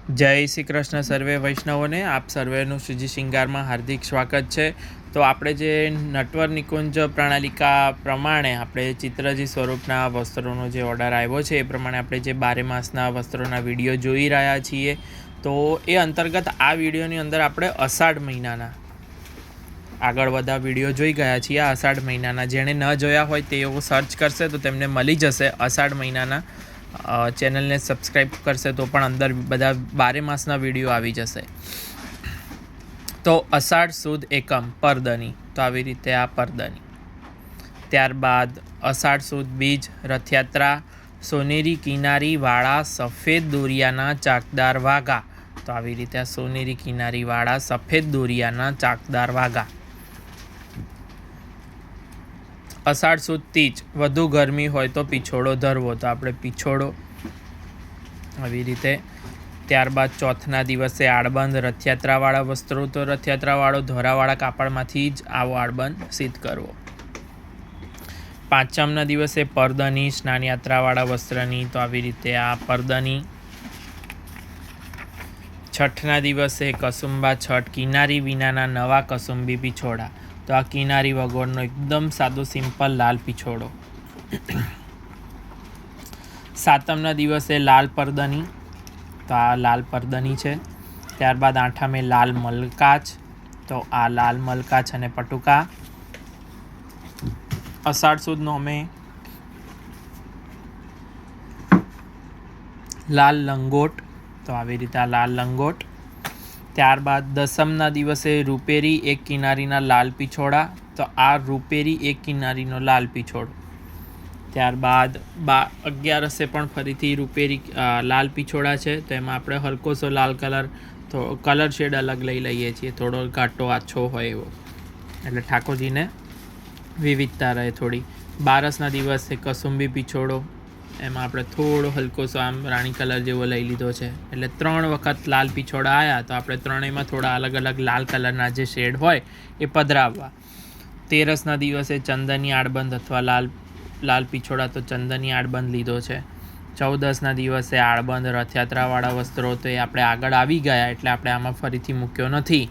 જય શ્રી કૃષ્ણ સર્વે વૈષ્ણવોને આપ સર્વેનું શ્રીજી શિંગારમાં હાર્દિક સ્વાગત છે। તો આપણે જે નટવર નિકુંજ પ્રણાલિકા પ્રમાણે આપણે ચિત્રજી સ્વરૂપના વસ્ત્રોનો જે ઓર્ડર આવ્યો છે એ પ્રમાણે આપણે જે 12 માસના વસ્ત્રોના વિડીયો જોઈ રહ્યા છીએ। તો એ અંતર્ગત આ વિડીયોની અંદર આપણે અષાઢ મહિનાના આગળ બધા વિડીયો જોઈ ગયા છીએ। આ અષાઢ મહિનાના જેણે ન જોયા હોય તેઓ સર્ચ કરશે તો તેમને મળી જશે। અષાઢ મહિનાના ચેનલને સબસ્ક્રાઈબ કરશે તો પણ અંદર બધા 12 માસના વિડીયો આવી જશે। તો અષાઢ સુદ એકમ પરદની, તો આવી રીતે આ પરદની। ત્યારબાદ અષાઢ સુદ બીજ રથયાત્રા, સોનેરી કિનારીવાળા સફેદ દોરિયાના ચાકદાર વાઘા, તો આવી રીતે આ સોનેરી કિનારીવાળા સફેદ દોરિયાના ચાકદાર વાઘા। અષાઢ સુદ તીજ વધુ ગરમી હોય તો પીછોડો ધરવો, તો આપણે પીછોડો આવી રીતે। ત્યારબાદ ચોથના દિવસે આળબંધ રથયાત્રાવાળા વસ્ત્રો, તો રથયાત્રાવાળો ધોરાવાળા કાપડમાંથી જ આવો આળબંધ સિદ્ધ કરવો। પાંચમના દિવસે પરદની સ્નાનયાત્રાવાળા વસ્ત્રની, તો આવી રીતે આ પરદની। છઠના દિવસે કસુંબા છઠ કિનારી વિનાના નવા કસુંબી પીછોડા, તો આ કિનારી વગરનો એકદમ સાદો સિમ્પલ લાલ પીછોડો। સાતમના દિવસે લાલ પરદની, તો આ લાલ પરદની છે। ત્યારબાદ આઠમે લાલ મલકાચ, તો આ લાલ મલકાચ અને પટુકા। અષાઢ સુદ નોમે લાલ લંગોટ, તો આવી રીતે આ લાલ લંગોટ। ત્યારબાદ દસમના દિવસે રૂપેરી એક કિનારીના લાલ પીછોડા, તો આ રૂપેરી એક કિનારીનો લાલ પીછોડો। ત્યારબાદ 11 પણ ફરીથી રૂપેરી લાલ પીછોડા છે, તો એમાં આપણે હલકોસો લાલ કલર, તો કલર શેડ અલગ લઈ લઈએ છીએ, થોડો ઘાટો આછો હોય એવો, એટલે ઠાકોરજીને વિવિધતા રહે થોડી। 12ના દિવસે કસુંબી પીછોડો, એમાં આપણે થોડો હલકોસો આમ રાણી કલર જેવો લઈ લીધો છે, એટલે 3 વખત લાલ પીછોડા આવ્યા, તો આપણે ત્રણેયમાં થોડા અલગ અલગ લાલ કલરના જે શેડ હોય એ પધરાવવા। 13ના દિવસે ચંદની આળબંધ અથવા લાલ પીછોડા, તો ચંદની આળબંધ લીધો છે। 14ના દિવસે આળબંધ રથયાત્રાવાળા વસ્ત્રો, તો એ આપણે આગળ આવી ગયા એટલે આપણે આમાં ફરીથી મૂક્યો નથી,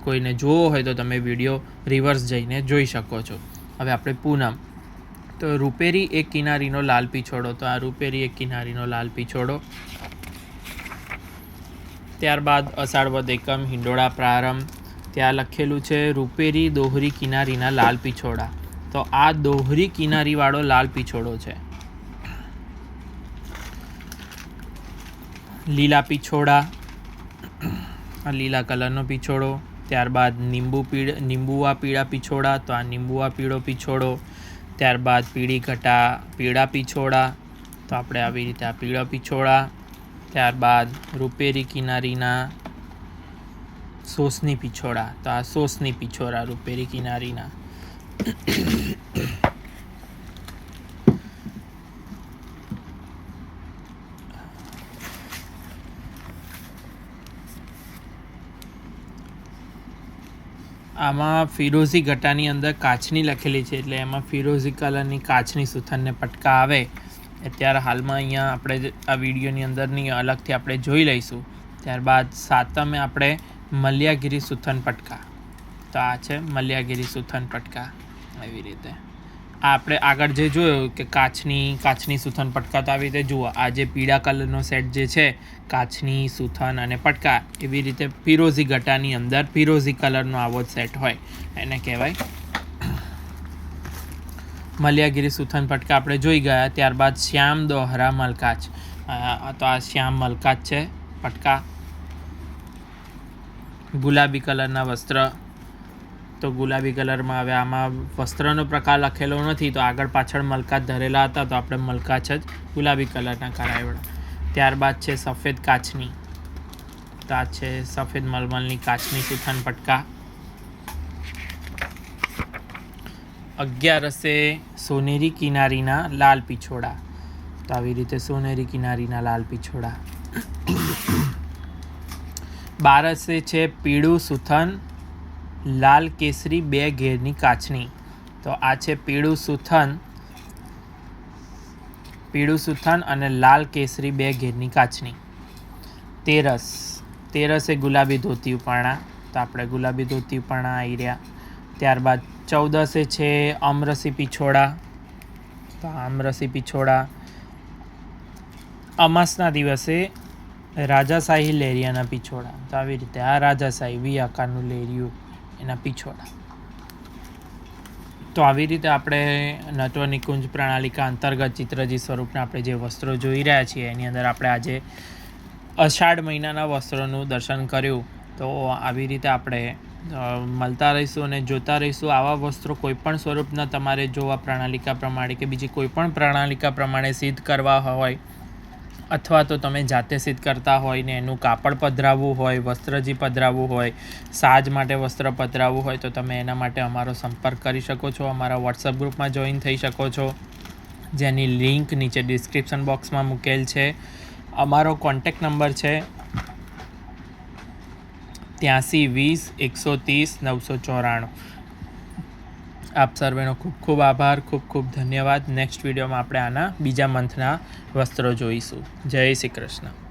કોઈને જોવો હોય તો તમે વિડીયો રિવર્સ જઈને જોઈ શકો છો। હવે આપણે પૂનમ, તો રૂપેરી એક કિનારીનો લાલ પીછોડો, તો આ રૂપેરી એક કિનારીનો લાલ પીછોડો। ત્યારબાદ અષાઢ વદ એકમ હિંડોળા પ્રારંભ, ત્યાં લખેલું છે રૂપેરી દોહરી કિનારીના લાલ પીછોડા, તો આ દોહરી કિનારીવાળો લાલ પીછોડો છે। લીલા પીછોડા, આ લીલા કલરનો પીછોડો। ત્યારબાદ નીંબુવા પીળા પીછોડા, તો આ નીંબુવા પીળો પીછોડો। ત્યારબાદ પીળી ઘટા પીળા પીછોડા, તો આપણે આવી રીતે આ પીળા પીછોડા। ત્યારબાદ રૂપેરી કિનારીના સોસની પીછોડા, તો આ સોસની પીછોડા રૂપેરી કિનારીના। આમાં ફિરોઝી ઘટાની અંદર કાચની લખેલી છે, એટલે એમાં ફિરોઝી કલરની કાચની સુથારને પટકા આવે। અત્યારે હાલમાં અહીંયા આપણે આ વિડીયોની અંદરની અલગથી આપણે જોઈ લઈશું। ત્યારબાદ સાતમે આપણે મલ્યાગીરી સુથન પટકા, તો આ છે મલ્યાગીરી સુથન પટકા આવી રીતે। આ આપણે આગળ જે જોયું કે કાચની સુથન પટકા, તો આવી રીતે જુઓ આ જે પીળા કલરનો સેટ જે છે કાચની સુથન અને પટકા, એવી રીતે ફિરોઝી ઘટાની અંદર ફિરોઝી કલરનો આવો સેટ હોય એને કહેવાય મલ્યાગીરી સુથન પટકા આપણે જોઈ ગયા। ત્યારબાદ શ્યામ દોહરા મલકાચ, તો આ શ્યામ મલકાચ છે પટકા। ગુલાબી કલરના વસ્ત્ર, તો ગુલાબી કલરમાં હવે આમાં વસ્ત્રનો પ્રકાર લખેલો નથી, તો આગળ પાછળ મલકાચ ધરેલા હતા, તો આપણે મલકાચ જ ગુલાબી કલરના કરાવ્યા। ત્યારબાદ છે સફેદ કાચની, તો આ છે સફેદ મલમલની કાચની સુથન પટકા। 11 સોનેરી કિનારીના લાલ પીછોડા, તો આવી રીતે સોનેરી કિનારીના લાલ પીછોડા। 12 છે પીળું સુથન લાલ કેસરી 2 ઘેરની કાચની, તો આ છે પીળું સુથન અને લાલ કેસરી 2 ઘેરની કાચની। તેરસ એ ગુલાબી ધોતી ઉપાણા, તો આપણે ગુલાબી ધોતી ઉપાણા આવી રહ્યા. ત્યારબાદ 14 છે અમરસી પિછોડા, તો અમરસી પિછોડા. અમાસના દિવસે રાજાશાહી લેરિયાના પિછોડા, તો આવી રીતે આ રાજાશાહી વી આકારનું લેરિયું એના પિછોડા. તો આવી રીતે આપણે નટવર નિકુંજ પ્રણાલિકા અંતર્ગત ચિત્રજી સ્વરૂપના આપણે જે વસ્ત્રો જોઈ રહ્યા છીએ એની અંદર આપણે આજે અષાઢ મહિનાના વસ્ત્રોનું દર્શન કર્યું. તો આવી રીતે આપણે મળતા રહીશું અને જોતા રહીશું આવા વસ્ત્રો કોઈપણ સ્વરૂપના તમારે જો આ પ્રણાલિકા પ્રમાણે કે બીજી કોઈપણ પ્રણાલિકા પ્રમાણે સિદ્ધ કરવા હોય અથવા તો તમે જાતે સિદ્ધ કરતા હોય ને એનું કાપડ પધરાવવું હોય, વસ્ત્રજી પધરાવવું હોય, સાજ માટે વસ્ત્ર પધરાવવું હોય તો તમે એના માટે અમારો સંપર્ક કરી શકો છો. અમારા વોટ્સઅપ ગ્રુપમાં જોઈન થઈ શકો છો, જેની લિંક નીચે ડિસ્ક્રિપ્શન બોક્સમાં મૂકેલ છે. અમારો કોન્ટેક્ટ નંબર છે 83 20 130 994. આપ સર્વેનો ખૂબ ખૂબ આભાર, ખૂબ ખૂબ ધન્યવાદ. નેક્સ્ટ વિડીયોમાં આપણે આના બીજા મંથના વસ્ત્રો જોઈશું. જય શ્રી કૃષ્ણ.